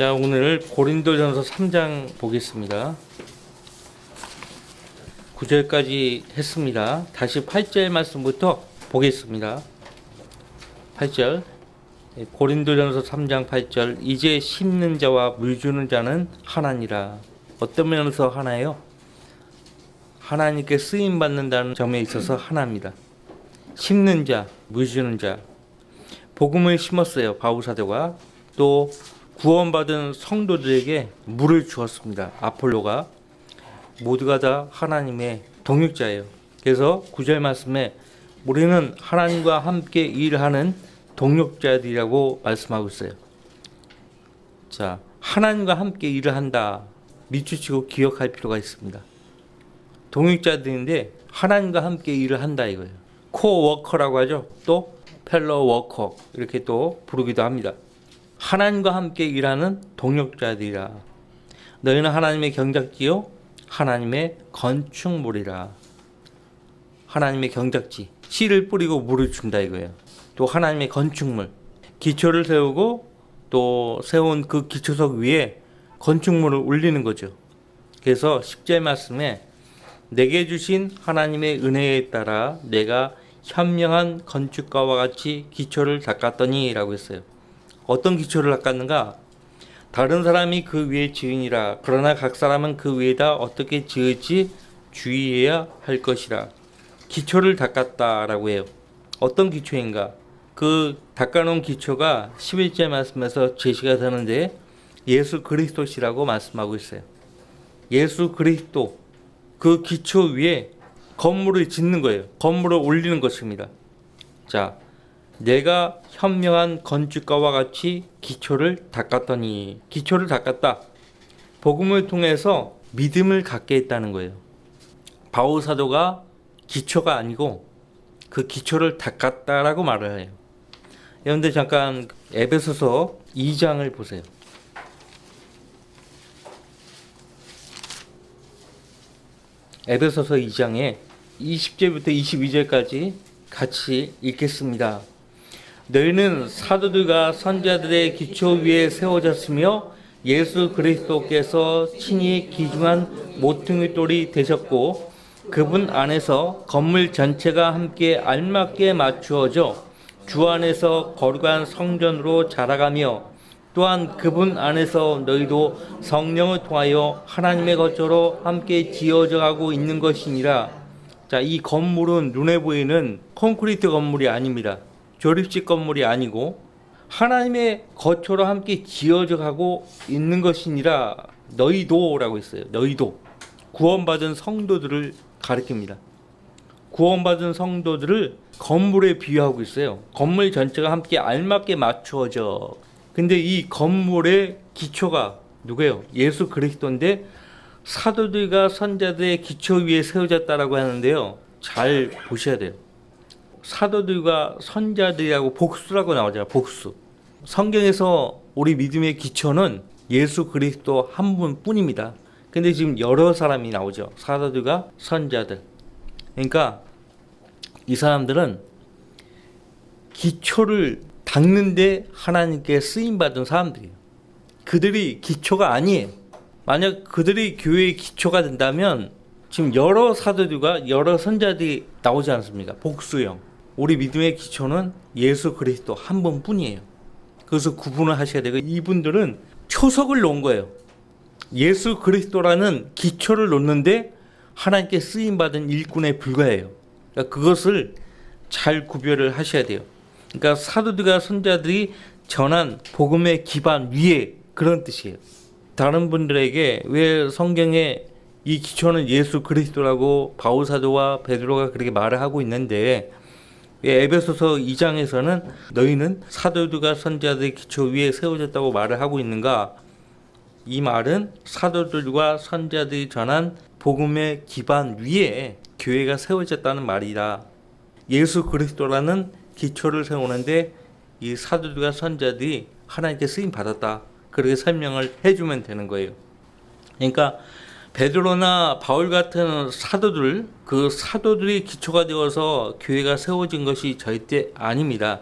자, 오늘 고린도전서 3장 보겠습니다. 9절까지 했습니다. 다시 8절 말씀부터 보겠습니다. 8절. 고린도전서 3장 8절. 이제 심는 자와 물 주는 자는 하나니라. 어떤 면에서 하나예요? 하나님께 쓰임 받는다는 점에 있어서 하나입니다. 심는 자, 물 주는 자. 복음을 심었어요. 바울 사도가. 또 구원받은 성도들에게 물을 주었습니다. 아폴로가. 모두가 다 하나님의 동역자예요. 그래서 9절 말씀에 우리는 하나님과 함께 일하는 동역자들이라고 말씀하고 있어요. 자, 하나님과 함께 일을 한다. 밑줄치고 기억할 필요가 있습니다. 동역자들인데 하나님과 함께 일을 한다 이거예요. 코워커라고 하죠. 또 펠로 워커 이렇게 또 부르기도 합니다. 하나님과 함께 일하는 동역자들이라. 너희는 하나님의 경작지요 하나님의 건축물이라. 하나님의 경작지, 씨를 뿌리고 물을 준다 이거예요. 또 하나님의 건축물, 기초를 세우고 또 세운 그 기초석 위에 건축물을 올리는 거죠. 그래서 10절 말씀에 내게 주신 하나님의 은혜에 따라 내가 현명한 건축가와 같이 기초를 닦았더니 라고 했어요. 어떤 기초를 닦았는가? 다른 사람이 그 위에 지으니라. 그러나 각 사람은 그 위에다 어떻게 지을지 주의해야 할 것이라. 기초를 닦았다라고 해요. 어떤 기초인가? 그 닦아놓은 기초가 11절 말씀에서 제시가 되는데 예수 그리스도시라고 말씀하고 있어요. 예수 그리스도 그 기초 위에 건물을 짓는 거예요. 건물을 올리는 것입니다. 자, 내가 현명한 건축가와 같이 기초를 닦았더니. 기초를 닦았다. 복음을 통해서 믿음을 갖게 했다는 거예요. 바울 사도가 기초가 아니고 그 기초를 닦았다라고 말을 해요. 여러분들 잠깐 에베소서 2장을 보세요. 에베소서 2장에 20절부터 22절까지 같이 읽겠습니다. 너희는 사도들과 선지자들의 기초 위에 세워졌으며 예수 그리스도께서 친히 기중한 모퉁이 돌이 되셨고 그분 안에서 건물 전체가 함께 알맞게 맞추어져 주 안에서 거룩한 성전으로 자라가며 또한 그분 안에서 너희도 성령을 통하여 하나님의 것으로 함께 지어져 가고 있는 것이니라. 자, 이 건물은 눈에 보이는 콘크리트 건물이 아닙니다. 조립식 건물이 아니고 하나님의 거처로 함께 지어져 가고 있는 것이니라. 너희도라고 했어요. 너희도. 구원받은 성도들을 가리킵니다. 구원받은 성도들을 건물에 비유하고 있어요. 건물 전체가 함께 알맞게 맞추어져. 근데 이 건물의 기초가 누구예요? 예수 그리스도인데 사도들과 선자들의 기초 위에 세워졌다라고 하는데요. 잘 보셔야 돼요. 사도들과 선자들이라고 복수라고 나오잖아요. 복수. 성경에서 우리 믿음의 기초는 예수 그리스도 한 분뿐입니다. 근데 지금 여러 사람이 나오죠. 사도들과 선자들. 그러니까 이 사람들은 기초를 닦는데 하나님께 쓰임받은 사람들이에요. 그들이 기초가 아니에요. 만약 그들이 교회의 기초가 된다면 지금 여러 사도들과 여러 선자들이 나오지 않습니까? 복수형. 우리 믿음의 기초는 예수 그리스도 한 분뿐이에요. 그래서 구분을 하셔야 되고 이분들은 초석을 놓은 거예요. 예수 그리스도라는 기초를 놓는데 하나님께 쓰임받은 일꾼에 불과해요. 그러니까 그것을 잘 구별을 하셔야 돼요. 그러니까 사도들과 선자들이 전한 복음의 기반 위에 그런 뜻이에요. 다른 분들에게 왜 성경에 이 기초는 예수 그리스도라고 바울 사도와 베드로가 그렇게 말을 하고 있는데 왜 에베소서 2장에서는 너희는 사도들과 선자들의 기초 위에 세워졌다고 말을 하고 있는가? 이 말은 사도들과 선자들이 전한 복음의 기반 위에 교회가 세워졌다는 말이다. 예수 그리스도라는 기초를 세우는데 이 사도들과 선자들이 하나님께 쓰임 받았다. 그렇게 설명을 해주면 되는 거예요. 그러니까 베드로나 바울 같은 사도들, 그 사도들이 기초가 되어서 교회가 세워진 것이 절대 아닙니다.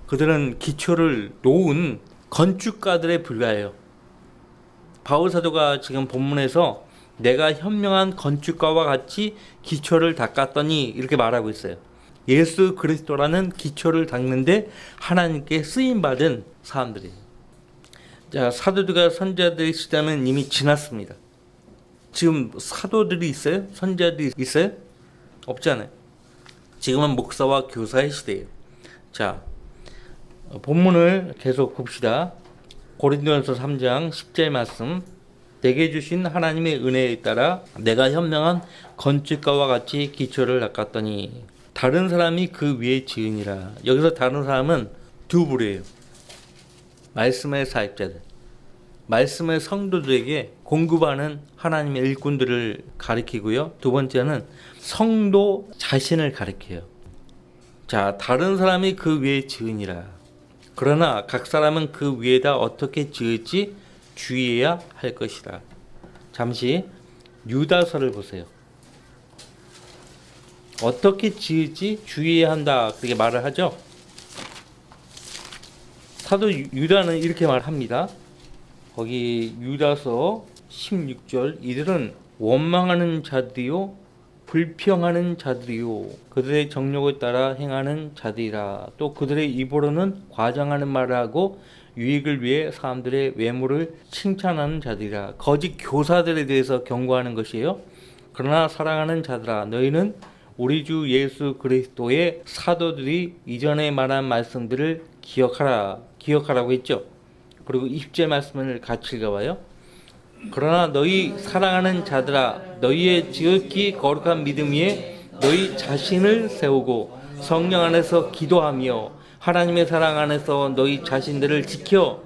그들은 기초를 놓은 건축가들에 불과해요. 바울 사도가 지금 본문에서 내가 현명한 건축가와 같이 기초를 닦았더니 이렇게 말하고 있어요. 예수 그리스도라는 기초를 닦는데 하나님께 쓰임받은 사람들이에요. 자, 사도들과 선지자들의 시대는 이미 지났습니다. 지금 사도들이 있어요? 선지자들이 있어요? 없잖아요. 지금은 목사와 교사의 시대예요. 자, 본문을 계속 봅시다. 고린도전서 3장 10절 말씀. 내게 주신 하나님의 은혜에 따라 내가 현명한 건축가와 같이 기초를 닦았더니 다른 사람이 그 위에 지으니라. 여기서 다른 사람은 두 부류예요. 말씀의 사역자들, 말씀의 성도들에게 공급하는 하나님의 일꾼들을 가리키고요. 두 번째는 성도 자신을 가리켜요. 자, 다른 사람이 그 위에 지으니라. 그러나 각 사람은 그 위에다 어떻게 지을지 주의해야 할 것이다. 잠시 유다서를 보세요. 어떻게 지을지 주의해야 한다. 그렇게 말을 하죠. 사도 유다는 이렇게 말합니다. 거기 유다서 16절 이들은 원망하는 자들이요 불평하는 자들이요 그들의 정욕에 따라 행하는 자들이라. 또 그들의 입으로는 과장하는 말을 하고 유익을 위해 사람들의 외모를 칭찬하는 자들이라. 거짓 교사들에 대해서 경고하는 것이에요. 그러나 사랑하는 자들아 너희는 우리 주 예수 그리스도의 사도들이 이전에 말한 말씀들을 기억하라고 했죠. 그리고 20절 말씀을 같이 읽어봐요. 그러나 너희 사랑하는 자들아 너희의 지극히 거룩한 믿음 위에 너희 자신을 세우고 성령 안에서 기도하며 하나님의 사랑 안에서 너희 자신들을 지켜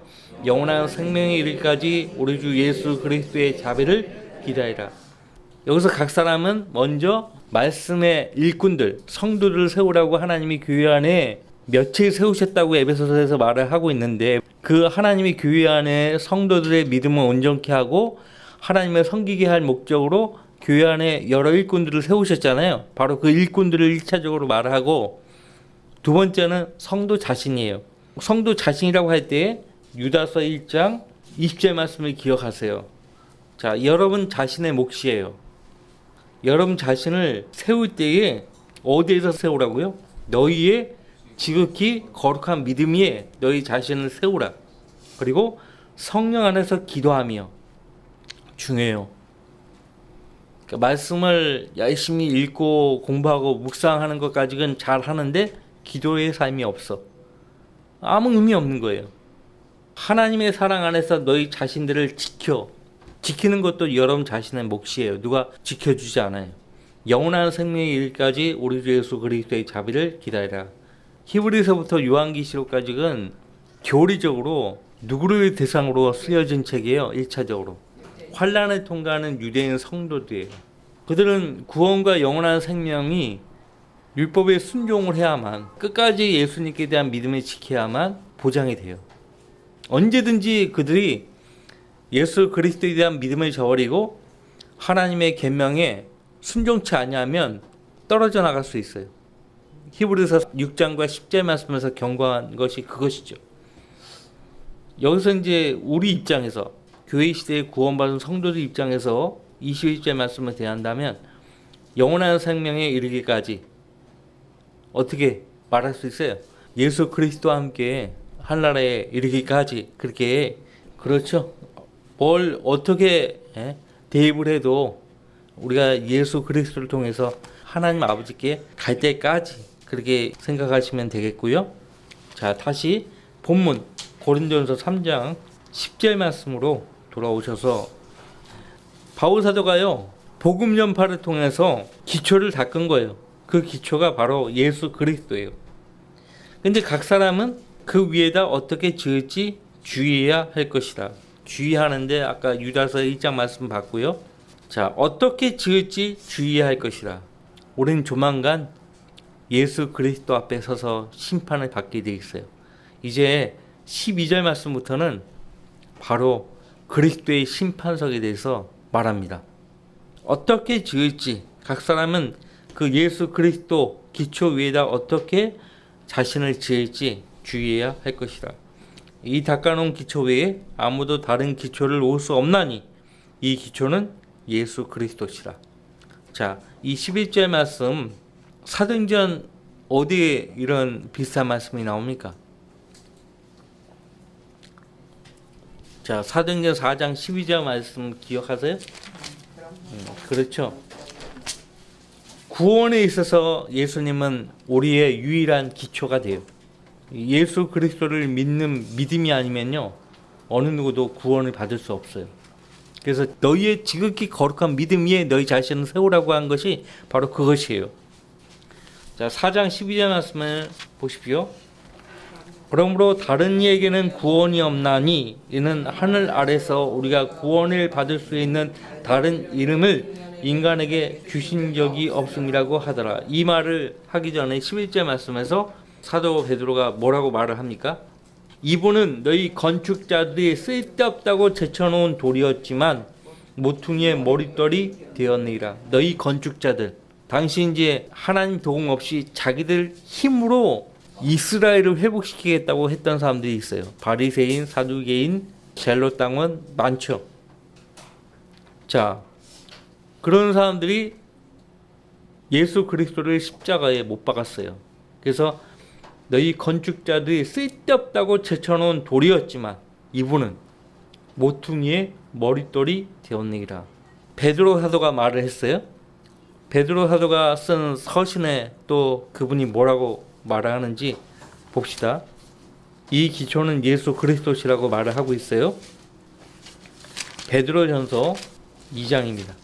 영원한 생명에 이르기까지 우리 주 예수 그리스도의 자비를 기다리라. 여기서 각 사람은 먼저 말씀의 일꾼들, 성도들을 세우라고 하나님이 교회 안에 며칠 세우셨다고 에베소서에서 말을 하고 있는데 그 하나님이 교회 안에 성도들의 믿음을 온전케 하고 하나님을 섬기게 할 목적으로 교회 안에 여러 일꾼들을 세우셨잖아요. 바로 그 일꾼들을 1차적으로 말을 하고 두 번째는 성도 자신이에요. 성도 자신이라고 할 때 유다서 1장 20절 말씀을 기억하세요. 자, 여러분 자신의 몫이에요. 여러분 자신을 세울 때에 어디에서 세우라고요? 너희의 지극히 거룩한 믿음 위에 너희 자신을 세우라. 그리고 성령 안에서 기도하며 중요해요. 그러니까 말씀을 열심히 읽고 공부하고 묵상하는 것까지는 잘 하는데 기도의 삶이 없어. 아무 의미 없는 거예요. 하나님의 사랑 안에서 너희 자신들을 지키는 것도 여러분 자신의 몫이에요. 누가 지켜주지 않아요. 영원한 생명의 일까지 우리 주 예수 그리스도의 자비를 기다리라. 히브리서부터 요한계시록까지는 교리적으로 누구를 대상으로 쓰여진 책이에요. 1차적으로 환난을 통과하는 유대인 성도들이에요. 그들은 구원과 영원한 생명이 율법에 순종을 해야만, 끝까지 예수님께 대한 믿음을 지켜야만 보장이 돼요. 언제든지 그들이 예수 그리스도에 대한 믿음을 저버리고 하나님의 계명에 순종치 아니하면 떨어져 나갈 수 있어요. 히브리서 6장과 10절 말씀에서 경고한 것이 그것이죠. 여기서 이제 우리 입장에서 교회 시대에 구원받은 성도들 입장에서 21절 말씀을 대한다면 영원한 생명에 이르기까지 어떻게 말할 수 있어요? 예수 그리스도와 함께 한나라에 이르기까지. 그렇게 그렇죠. 뭘 어떻게 대입을 해도 우리가 예수 그리스도를 통해서 하나님 아버지께 갈 때까지 그렇게 생각하시면 되겠고요. 자, 다시 본문 고린도전서 3장 10절 말씀으로 돌아오셔서 바울 사도가요 복음 전파를 통해서 기초를 닦은 거예요. 그 기초가 바로 예수 그리스도예요. 근데 각 사람은 그 위에다 어떻게 지을지 주의해야 할 것이다. 주의하는데 아까 유다서 1장 말씀 봤고요. 자, 어떻게 지을지 주의해야 할 것이다. 우리는 조만간 예수 그리스도 앞에 서서 심판을 받게 돼 있어요. 이제 12절 말씀부터는 바로 그리스도의 심판석에 대해서 말합니다. 어떻게 지을지 각 사람은 그 예수 그리스도 기초 위에다 어떻게 자신을 지을지 주의해야 할 것이다. 이 닦아놓은 기초 외에 아무도 다른 기초를 올 수 없나니 이 기초는 예수 그리스도시라. 자, 이 11절 말씀 사도행전 어디에 이런 비슷한 말씀이 나옵니까? 자, 사도행전 4장 12절 말씀 기억하세요? 그렇죠. 구원에 있어서 예수님은 우리의 유일한 기초가 돼요. 예수 그리스도를 믿는 믿음이 아니면요, 어느 누구도 구원을 받을 수 없어요. 그래서 너희의 지극히 거룩한 믿음 위에 너희 자신을 세우라고 한 것이 바로 그것이에요. 자, 4장 12절 말씀을 보십시오. 그러므로 다른 이에게는 구원이 없나니 이는 하늘 아래서 우리가 구원을 받을 수 있는 다른 이름을 인간에게 주신 적이 없음이라고 하더라. 이 말을 하기 전에 11절 말씀에서 사도 베드로가 뭐라고 말을 합니까? 이분은 너희 건축자들이 쓸데없다고 제쳐놓은 돌이었지만 모퉁이의 머릿돌이 되었느니라. 너희 건축자들, 당시 이제 하나님 도움 없이 자기들 힘으로 이스라엘을 회복시키겠다고 했던 사람들이 있어요. 바리새인, 사두개인, 젤롯 당원 많죠. 자, 그런 사람들이 예수 그리스도를 십자가에 못 박았어요. 그래서 너희 건축자들이 쓸데없다고 제쳐놓은 돌이었지만 이분은 모퉁이의 머릿돌이 되었느니라. 베드로 사도가 말을 했어요. 베드로 사도가 쓴 서신에 또 그분이 뭐라고 말하는지 봅시다. 이 기초는 예수 그리스도시라고 말을 하고 있어요. 베드로전서 2장입니다.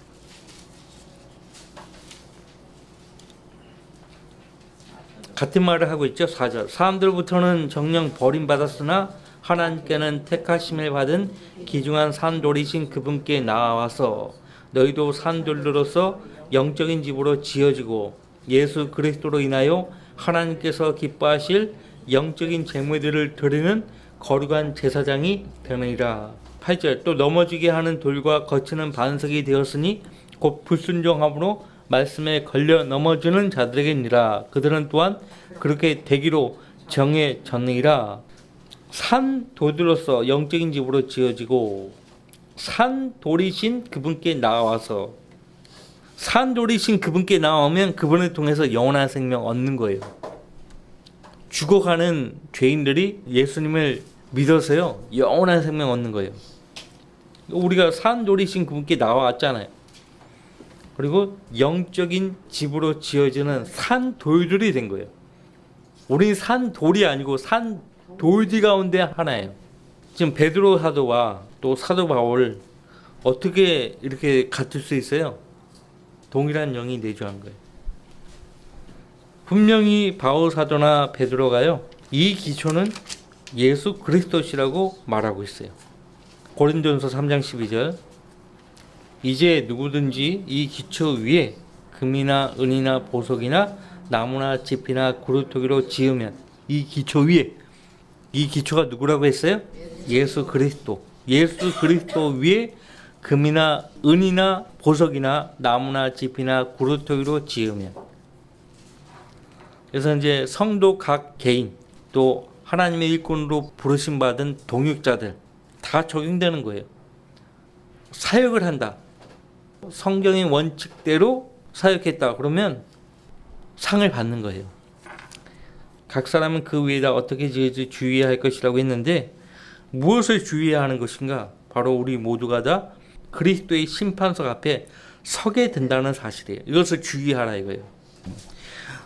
같은 말을 하고 있죠. 4절. 사람들부터는 정녕 버림받았으나 하나님께는 택하심을 받은 귀중한 산돌이신 그분께 나와서 너희도 산돌로서 영적인 집으로 지어지고 예수 그리스도로 인하여 하나님께서 기뻐하실 영적인 재물들을 드리는 거룩한 제사장이 되느니라. 8절. 또 넘어지게 하는 돌과 거치는 반석이 되었으니 곧 불순종함으로 말씀에 걸려 넘어지는 자들에게니라. 그들은 또한 그렇게 되기로 정해졌느니라. 산 돌들로서 영적인 집으로 지어지고 산 돌이신 그분께 나와서, 산 돌이신 그분께 나오면 그분을 통해서 영원한 생명 얻는 거예요. 죽어가는 죄인들이 예수님을 믿어서요, 영원한 생명 얻는 거예요. 우리가 산 돌이신 그분께 나왔잖아요. 그리고 영적인 집으로 지어지는 산 돌들이 된 거예요. 우린 산 돌이 아니고 산 돌들 가운데 하나예요. 지금 베드로 사도와 또 사도 바울 어떻게 이렇게 같을 수 있어요? 동일한 영이 내주한 거예요. 분명히 바울 사도나 베드로가요, 이 기초는 예수 그리스도시라고 말하고 있어요. 고린도전서 3장 12절. 이제 누구든지 이 기초 위에 금이나 은이나 보석이나 나무나 짚이나 구루토기로 지으면, 이 기초 위에, 이 기초가 누구라고 했어요? 예수 그리스도. 예수 그리스도 위에 금이나 은이나 보석이나 나무나 짚이나 구루토기로 지으면. 그래서 이제 성도 각 개인 또 하나님의 일꾼으로 부르심 받은 동역자들 다 적용되는 거예요. 사역을 한다. 성경의 원칙대로 사역했다. 그러면 상을 받는 거예요. 각 사람은 그 위에다 어떻게 지을지 주의해야 할 것이라고 했는데, 무엇을 주의해야 하는 것인가? 바로 우리 모두가 다 그리스도의 심판석 앞에 서게 된다는 사실이에요. 이것을 주의하라 이거예요.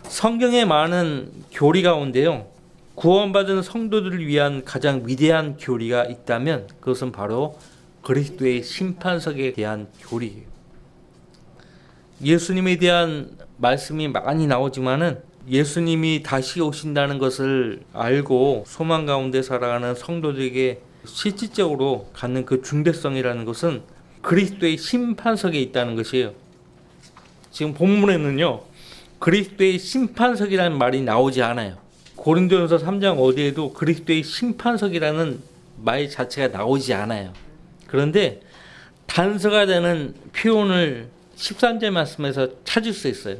성경에 많은 교리 가운데요, 구원받은 성도들을 위한 가장 위대한 교리가 있다면 그것은 바로 그리스도의 심판석에 대한 교리예요. 예수님에 대한 말씀이 많이 나오지만은 예수님이 다시 오신다는 것을 알고 소망 가운데 살아가는 성도들에게 실질적으로 갖는 그 중대성이라는 것은 그리스도의 심판석에 있다는 것이에요. 지금 본문에는요, 그리스도의 심판석이라는 말이 나오지 않아요. 고린도전서 3장 어디에도 그리스도의 심판석이라는 말 자체가 나오지 않아요. 그런데 단서가 되는 표현을 13절 말씀에서 찾을 수 있어요.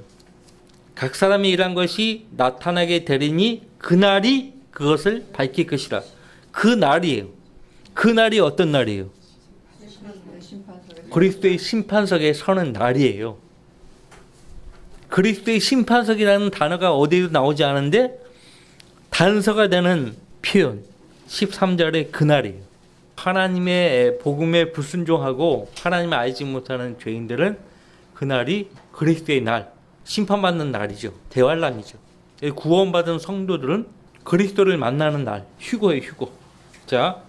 각 사람이 일한 것이 나타나게 되리니 그날이 그것을 밝힐 것이라. 그 날이에요. 그 날이 어떤 날이에요? 그리스도의 심판석에 서는 날이에요. 그리스도의 심판석이라는 단어가 어디에도 나오지 않은데 단서가 되는 표현 13절의 그날이에요. 하나님의 복음에 불순종하고 하나님을 알지 못하는 죄인들은 그날이 그리스도의 날, 심판받는 날이죠. 대환란이죠. 구원받은 성도들은 그리스도를 만나는 날, 휴거예요, 휴거. 자,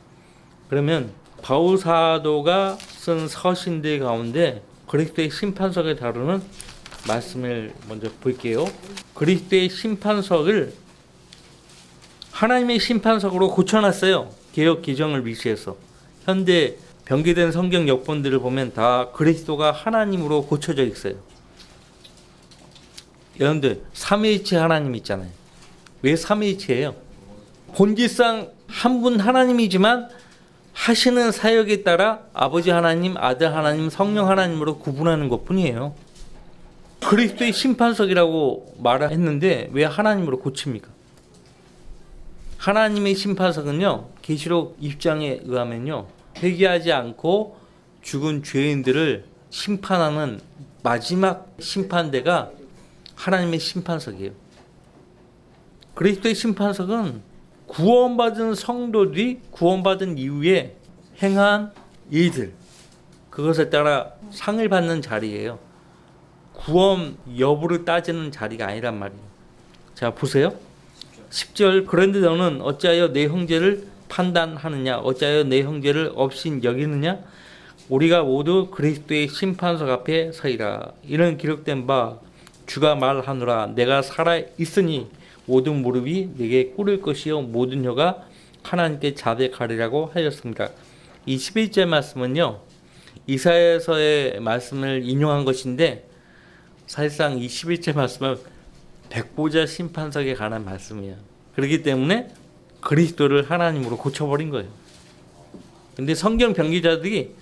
그러면 바울 사도가 쓴 서신들 가운데 그리스도의 심판석을 다루는 말씀을 먼저 볼게요. 그리스도의 심판석을 하나님의 심판석으로 고쳐놨어요. 개역 개정을 위시해서. 현대 변개된 성경 역본들을 보면 다 그리스도가 하나님으로 고쳐져 있어요. 여러분들 삼위일체 하나님 있잖아요. 왜 삼위일체예요? 본질상 한 분 하나님이지만 하시는 사역에 따라 아버지 하나님, 아들 하나님, 성령 하나님으로 구분하는 것뿐이에요. 그리스도의 심판석이라고 말했는데 왜 하나님으로 고칩니까? 하나님의 심판석은요, 계시록 2장에 의하면요, 회개하지 않고 죽은 죄인들을 심판하는 마지막 심판대가 하나님의 심판석이에요. 그리스도의 심판석은 구원받은 성도들이 구원받은 이후에 행한 일들, 그것에 따라 상을 받는 자리예요. 구원 여부를 따지는 자리가 아니란 말이에요. 자, 보세요. 10절, 그런데 너는 어찌하여 내 형제를 판단하느냐? 어찌하여 내 형제를 업신 여기느냐? 우리가 모두 그리스도의 심판석 앞에 서이라. 이런 기록된 바 주가 말하노라. 내가 살아 있으니 모든 무릎이 내게 꿇을 것이요 모든 혀가 하나님께 자백하리라고 하였습니다. 이 11절 말씀은요, 이사야서의 말씀을 인용한 것인데 사실상 이 11절 말씀은 백보자 심판석에 관한 말씀이에요. 그렇기 때문에 그리스도를 하나님으로 고쳐버린 거예요. 근데 성경 변기자들이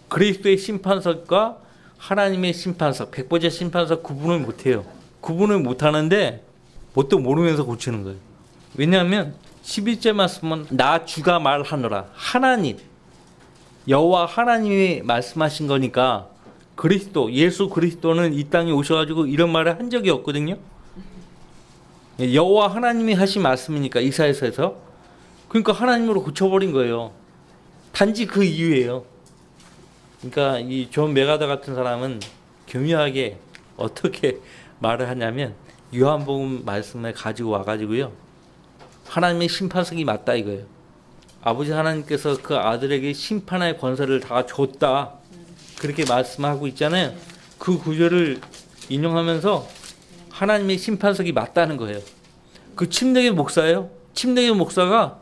그리스도의 심판석과 하나님의 심판석, 백보자 심판석 구분을 못해요. 구분을 못하는데 뭣도 모르면서 고치는 거예요. 왜냐하면 11절 말씀은 나 주가 말하노라. 하나님, 여호와 하나님이 말씀하신 거니까 그리스도, 예수 그리스도는 이 땅에 오셔가지고 이런 말을 한 적이 없거든요. 여호와 하나님이 하신 말씀이니까 이사야서에서. 그러니까 하나님으로 고쳐버린 거예요. 단지 그 이유예요. 그러니까 이 존 메가더 같은 사람은 교묘하게 어떻게 말을 하냐면 요한복음 말씀을 가지고 와가지고요, 하나님의 심판석이 맞다 이거예요. 아버지 하나님께서 그 아들에게 심판할 권세를 다 줬다, 그렇게 말씀하고 있잖아요. 그 구절을 인용하면서 하나님의 심판석이 맞다는 거예요. 그 침례교 목사예요. 침례교 목사가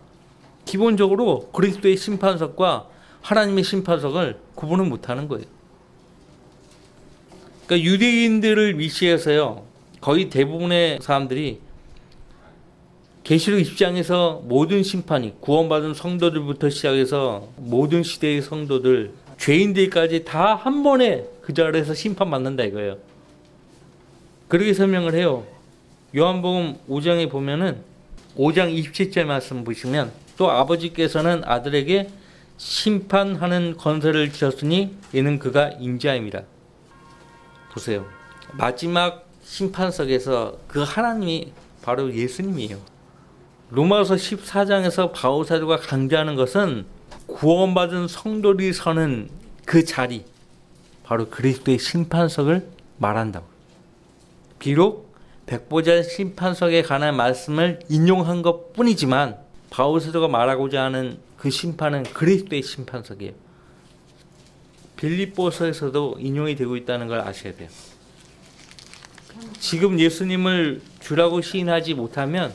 기본적으로 그리스도의 심판석과 하나님의 심판석을 구분을 못하는 거예요. 그러니까 유대인들을 위시해서요, 거의 대부분의 사람들이 계시록 20장에서 모든 심판이 구원받은 성도들부터 시작해서 모든 시대의 성도들, 죄인들까지 다 한 번에 그 자리에서 심판받는다 이거예요. 그렇게 설명을 해요. 요한복음 5장에 보면은 5장 27절 말씀 보시면 또 아버지께서는 아들에게 심판하는 권세를 주셨으니 이는 그가 인자입니다. 보세요. 마지막 심판석에서 그 하나님이 바로 예수님이에요. 로마서 14장에서 바울 사도가 강조하는 것은 구원받은 성도들이 서는 그 자리, 바로 그리스도의 심판석을 말한다고. 비록 백보자 심판석에 관한 말씀을 인용한 것 뿐이지만 바울 사도가 말하고자 하는 그 심판은 그리스도의 심판석이에요. 빌립보서에서도 인용이 되고 있다는 걸 아셔야 돼요. 지금 예수님을 주라고 시인하지 못하면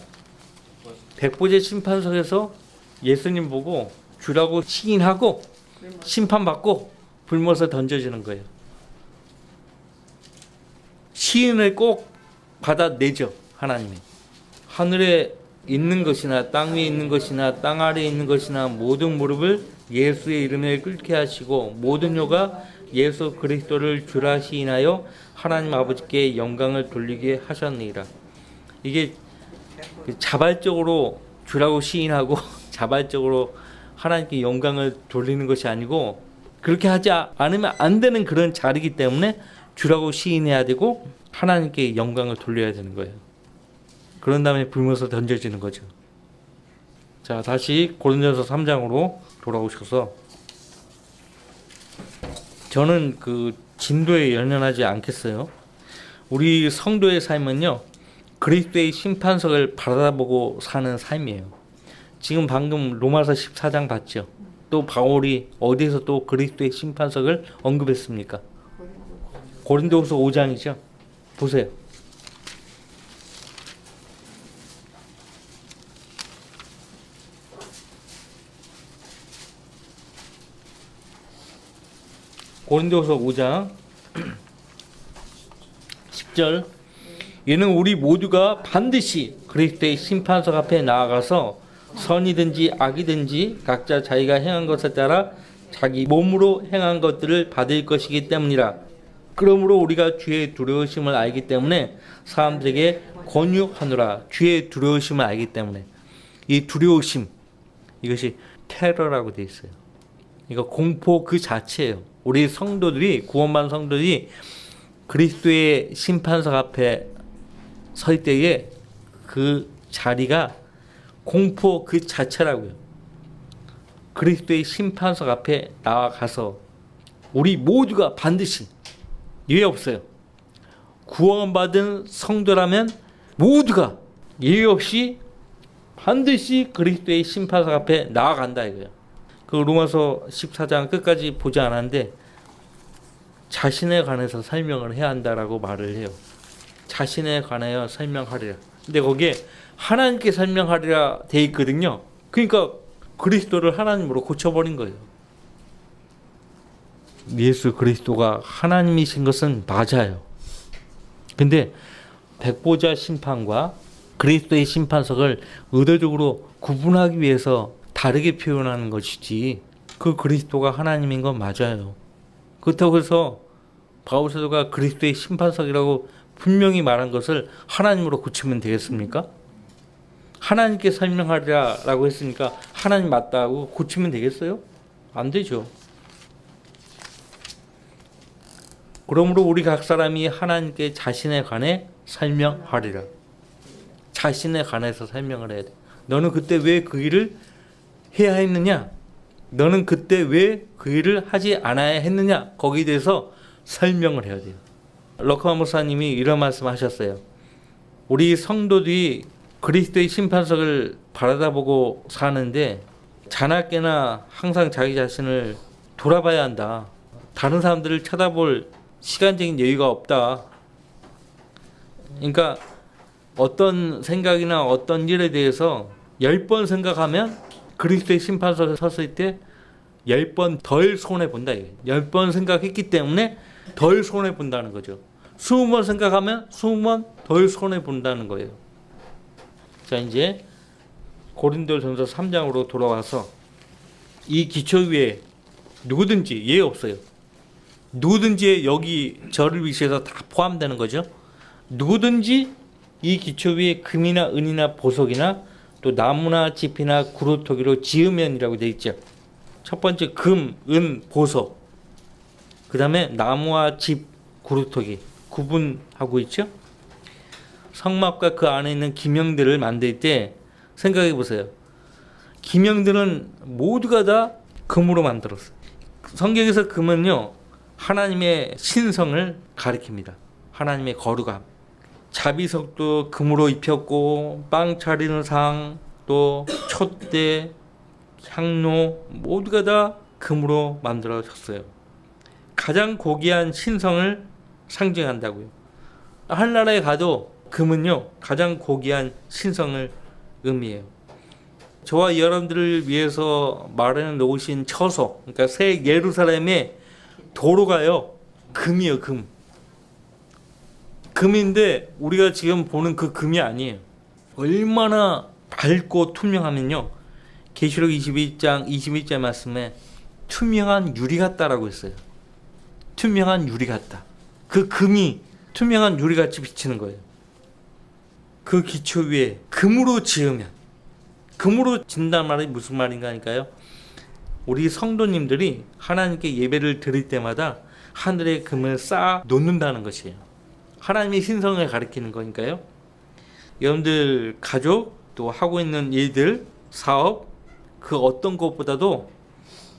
백보자 심판석에서 예수님 보고 주라고 시인하고 심판받고 불못에 던져지는 거예요. 시인을 꼭 받아내죠, 하나님이. 하늘에 있는 것이나 땅 위에 있는 것이나 땅 아래에 있는 것이나 모든 무릎을 예수의 이름에 꿇게 하시고 모든 혀가 예수 그리스도를 주라 시인하여 하나님 아버지께 영광을 돌리게 하셨느니라. 이게 자발적으로 주라고 시인하고 자발적으로 하나님께 영광을 돌리는 것이 아니고 그렇게 하지 않으면 안 되는 그런 자리이기 때문에 주라고 시인해야 되고 하나님께 영광을 돌려야 되는 거예요. 그런 다음에 불면서 던져지는 거죠. 자, 다시 고린도전서 3장으로 돌아오셔서 저는 그 진도에 연연하지 않겠어요. 우리 성도의 삶은요, 그리스도의 심판석을 바라보고 사는 삶이에요. 지금 방금 로마서 14장 봤죠? 또 바울이 어디서 또 그리스도의 심판석을 언급했습니까? 고린도후서 5장이죠. 보세요. 고린도후서 5장 10절 이는 우리 모두가 반드시 그리스도의 심판석 앞에 나아가서 선이든지 악이든지 각자 자기가 행한 것에 따라 자기 몸으로 행한 것들을 받을 것이기 때문이라. 그러므로 우리가 주의 두려우심을 알기 때문에 사람들에게 권유하노라. 주의 두려우심을 알기 때문에. 이 두려우심, 이것이 테러라고 되어 있어요. 이거 공포 그 자체예요. 우리 성도들이, 구원받은 성도들이 그리스도의 심판석 앞에 설 때에 그 자리가 공포 그 자체라고요. 그리스도의 심판석 앞에 나아가서 우리 모두가 반드시, 예외 없어요. 구원받은 성도라면 모두가 예외 없이 반드시 그리스도의 심판석 앞에 나아간다 이거예요. 그 로마서 14장 끝까지 보지 않았는데 자신에 관해서 설명을 해야 한다라고 말을 해요. 자신에 관하여 설명하리라. 근데 거기에 하나님께 설명하리라 돼 있거든요. 그러니까 그리스도를 하나님으로 고쳐버린 거예요. 예수 그리스도가 하나님이신 것은 맞아요. 근데 백보자 심판과 그리스도의 심판석을 의도적으로 구분하기 위해서 다르게 표현하는 것이지 그 그리스도가 하나님인 건 맞아요. 그렇다고 해서 바울 사도가 그리스도의 심판석이라고 분명히 말한 것을 하나님으로 고치면 되겠습니까? 하나님께 설명하리라고 했으니까 하나님 맞다고 고치면 되겠어요? 안 되죠. 그러므로 우리 각 사람이 하나님께 자신에 관해 설명하리라. 자신에 관해서 설명을 해야 돼. 너는 그때 왜 그 일을 해야 했느냐? 너는 그때 왜 그 일을 하지 않아야 했느냐? 거기에 대해서 설명을 해야 돼요. 럭커만 목사님이 이런 말씀하셨어요. 우리 성도들이 그리스도의 심판석을 바라다보고 사는데 자나깨나 항상 자기 자신을 돌아봐야 한다. 다른 사람들을 쳐다볼 시간적인 여유가 없다. 그러니까 어떤 생각이나 어떤 일에 대해서 10번 생각하면 그리스도의 심판석에 섰을 때 10번 덜 손해본다. 10번 생각했기 때문에 덜 손해본다는 거죠. 20번 생각하면 20번 덜 손해본다는 거예요. 자, 이제 고린도전서 3장으로 돌아와서 이 기초 위에 누구든지 예외 없어요. 누구든지 여기 저를 위해서 다 포함되는 거죠. 누구든지 이 기초 위에 금이나 은이나 보석이나 또 나무나 짚이나 구루토기로 지으면이라고 되어 있죠. 첫 번째 금, 은, 보석. 그 다음에 나무와 짚, 구루토기 구분하고 있죠. 성막과 그 안에 있는 기명들을 만들 때 생각해 보세요. 기명들은 모두가 다 금으로 만들었어요. 성경에서 금은요, 하나님의 신성을 가리킵니다. 하나님의 거룩함. 자비석도 금으로 입혔고, 빵 차리는 상, 또 촛대, 향로 모두가 다 금으로 만들어졌어요. 가장 고귀한 신성을 상징한다고요. 한나라에 가도 금은요, 가장 고귀한 신성을 의미해요. 저와 여러분들을 위해서 마련해 놓으신 처소, 그러니까 새 예루살렘의 도로가요, 금이에요, 금. 금인데 우리가 지금 보는 그 금이 아니에요. 얼마나 밝고 투명하면요, 계시록 21장 21절 말씀에 투명한 유리 같다라고 했어요. 투명한 유리 같다. 그 금이 투명한 유리같이 비치는 거예요. 그 기초 위에 금으로 지으면, 금으로 진단 말이 무슨 말인가 하니까요. 우리 성도님들이 하나님께 예배를 드릴 때마다 하늘에 금을 쌓아 놓는다는 것이에요. 하나님의 신성을 가리키는 거니까요. 여러분들 가족 또 하고 있는 일들, 사업 그 어떤 것보다도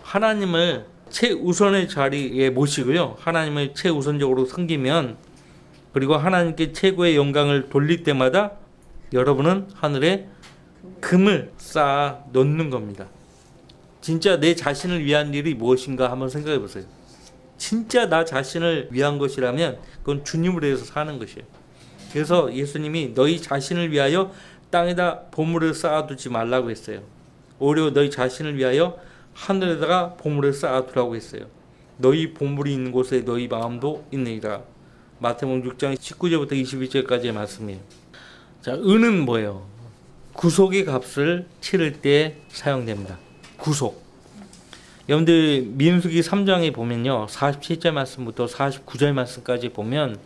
하나님을 최우선의 자리에 모시고요. 하나님을 최우선적으로 섬기면 그리고 하나님께 최고의 영광을 돌릴 때마다 여러분은 하늘에 금을 쌓아 놓는 겁니다. 진짜 내 자신을 위한 일이 무엇인가 한번 생각해 보세요. 진짜 나 자신을 위한 것이라면 그건 주님을 위해서 사는 것이에요. 그래서 예수님이 너희 자신을 위하여 땅에다 보물을 쌓아두지 말라고 했어요. 오히려 너희 자신을 위하여 하늘에다가 보물을 쌓아두라고 했어요. 너희 보물이 있는 곳에 너희 마음도 있느니라. 마태복음 6장 19절부터 22절까지의 말씀이에요. 자, 은은 뭐예요? 구속의 값을 치를 때 사용됩니다. 구속. 여러분들 민수기 3장에 보면요. 47절 말씀부터 49절 말씀까지 보면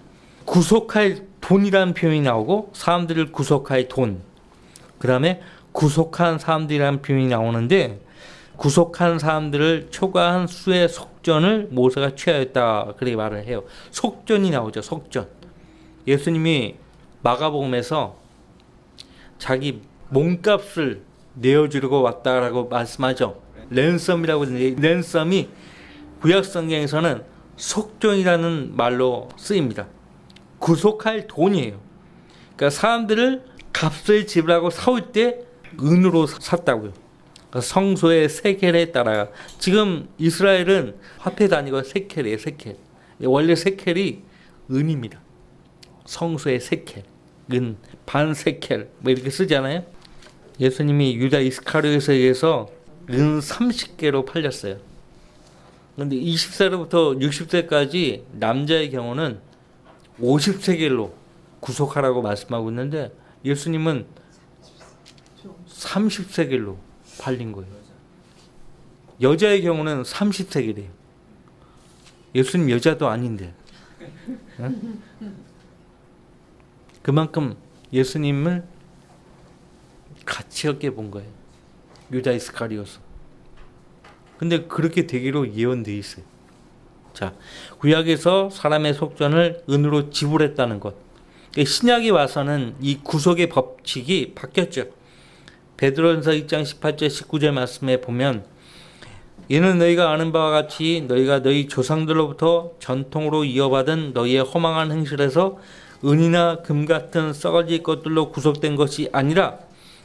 구속할 돈이라는 표현이 나오고 사람들을 구속할 돈. 그 다음에 구속한 사람들이라는 표현이 나오는데 구속한 사람들을 초과한 수의 속전을 모세가 취하였다. 그렇게 말을 해요. 속전이 나오죠. 속전. 예수님이 마가복음에서 자기 몸값을 내어주려고 왔다라고 말씀하죠. 랜섬이라고 하는데 랜섬이 구약 성경에서는 속전이라는 말로 쓰입니다. 구속할 돈이에요. 그러니까 사람들을 값을 지불하고 사올 때 은으로 샀다고요. 성소의 세켈에 따라 지금 이스라엘은 화폐 단위가 세켈이에요. 세켈. 원래 세켈이 은입니다. 성소의 세켈, 은, 반 세켈 뭐 이렇게 쓰잖아요. 예수님이 유다 이스카리ot에 의해서 은 30개로 팔렸어요. 그런데 20세로부터 60세까지 남자의 경우는 50세겔로 구속하라고 말씀하고 있는데 예수님은 30세겔로 팔린 거예요. 여자의 경우는 30세겔이에요. 예수님 여자도 아닌데. 응? 그만큼 예수님을 가치 없게 본 거예요. 유다 이스카리오스. 근데 그렇게 되기로 예언되어 있어요. 자, 구약에서 사람의 속전을 은으로 지불했다는 것. 신약에 와서는 이 구속의 법칙이 바뀌었죠. 베드로전서 2장 18절 19절 말씀에 보면 이는 너희가 아는 바와 같이 너희가 너희 조상들로부터 전통으로 이어받은 너희의 허망한 행실에서 은이나 금 같은 썩어질 것들로 구속된 것이 아니라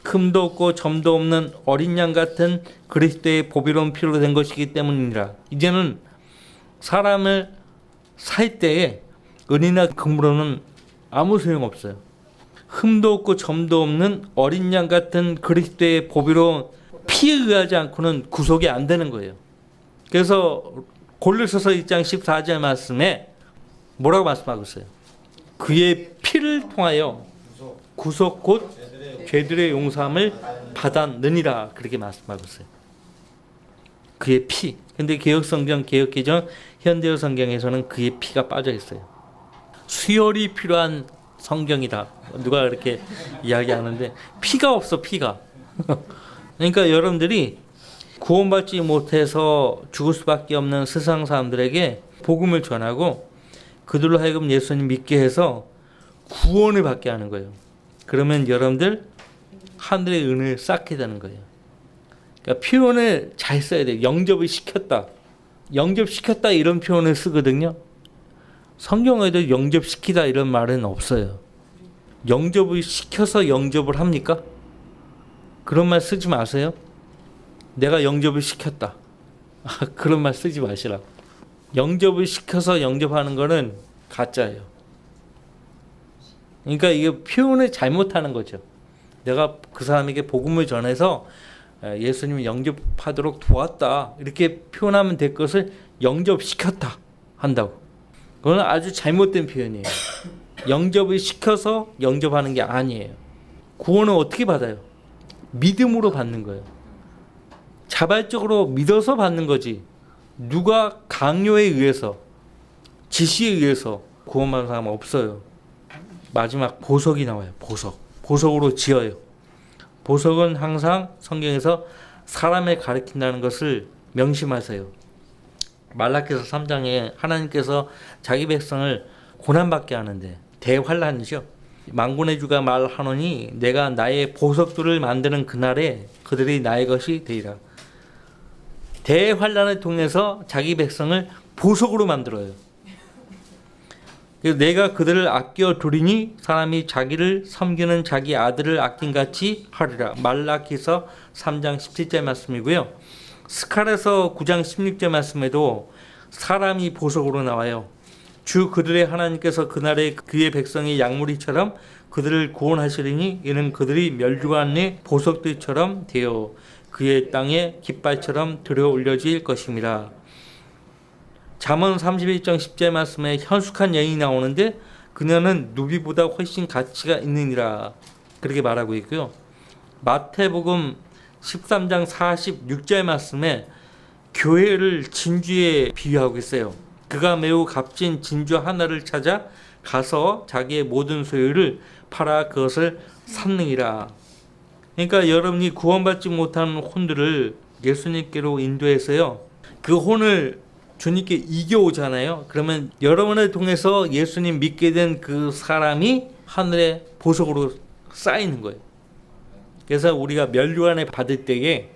흠도 없고 점도 없는 어린 양 같은 그리스도의 보배로운 피로 된 것이기 때문이니라. 이제는 사람을 살 때에 은이나 금으로는 아무 소용없어요. 흠도 없고 점도 없는 어린 양 같은 그리스도의 보배로운 피에 의하지 않고는 구속이 안 되는 거예요. 그래서 골로새서 2장 14절 말씀에 뭐라고 말씀하고 있어요? 그의 피를 통하여 구속 곧 죄들의 용서함을 받았느니라 그렇게 말씀하고 있어요. 그의 피. 근데 개혁성경, 개혁개정, 현대어 성경에서는 그의 피가 빠져 있어요. 수혈이 필요한 성경이다. 누가 그렇게 이야기하는데 피가 없어, 피가. 그러니까 여러분들이 구원받지 못해서 죽을 수밖에 없는 세상 사람들에게 복음을 전하고 그들로 하여금 예수님 믿게 해서 구원을 받게 하는 거예요. 그러면 여러분들 하늘의 은을 쌓게 되는 거예요. 그러니까 표현을 잘 써야 돼요. 영접을 시켰다. 영접시켰다 이런 표현을 쓰거든요. 성경에도 영접시키다 이런 말은 없어요. 영접을 시켜서 영접을 합니까? 그런 말 쓰지 마세요. 내가 영접을 시켰다. 그런 말 쓰지 마시라. 영접을 시켜서 영접하는 거는 가짜예요. 그러니까 이게 표현을 잘못하는 거죠. 내가 그 사람에게 복음을 전해서 예수님을 영접하도록 도왔다. 이렇게 표현하면 될 것을 영접시켰다 한다고. 그건 아주 잘못된 표현이에요. 영접을 시켜서 영접하는 게 아니에요. 구원은 어떻게 받아요? 믿음으로 받는 거예요. 자발적으로 믿어서 받는 거지. 누가 강요에 의해서, 지시에 의해서 구원받는 사람은 없어요. 마지막 보석이 나와요. 보석. 보석으로 지어요. 보석은 항상 성경에서 사람을 가리킨다는 것을 명심하세요. 말라기서 3장에 하나님께서 자기 백성을 고난받게 하는데 대환란이죠. 만군의 주가 말하노니 내가 나의 보석들을 만드는 그날에 그들이 나의 것이 되리라. 대환란을 통해서 자기 백성을 보석으로 만들어요. 내가 그들을 아껴 두리니 사람이 자기를 섬기는 자기 아들을 아낀 같이 하리라. 말라기서 3장 17절 말씀이고요. 스칼에서 9장 16절 말씀에도 사람이 보석으로 나와요. 주 그들의 하나님께서 그날에 그의 백성이 양무리처럼 그들을 구원하시리니 이는 그들이 멸류관의 보석들처럼 되어 그의 땅에 깃발처럼 들어 올려질 것입니다. 잠언 31장 10절 말씀에 현숙한 여인이 나오는데 그녀는 누비보다 훨씬 가치가 있느니라 그렇게 말하고 있고요. 마태복음 13장 46절 말씀에 교회를 진주에 비유하고 있어요. 그가 매우 값진 진주 하나를 찾아 가서 자기의 모든 소유를 팔아 그것을 샀느니라. 그러니까 여러분이 구원받지 못하는 혼들을 예수님께로 인도해서요. 그 혼을 주님께 이겨오잖아요. 그러면 여러분을 통해서 예수님 믿게 된 그 사람이 하늘의 보석으로 쌓이는 거예요. 그래서 우리가 멸류관을 받을 때에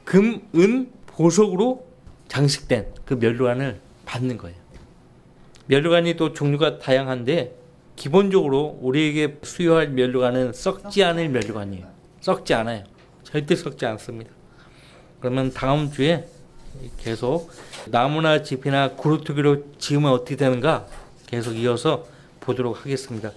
금, 은, 보석으로 장식된 그 멸류관을 받는 거예요. 멸류관이 또 종류가 다양한데 기본적으로 우리에게 수여할 멸류관은 썩지 않을 멸류관이에요. 썩지 않아요. 절대 썩지 않습니다. 그러면 다음 주에 계속 나무나 짚이나 구루토기로 지으면 어떻게 되는가 계속 이어서 보도록 하겠습니다.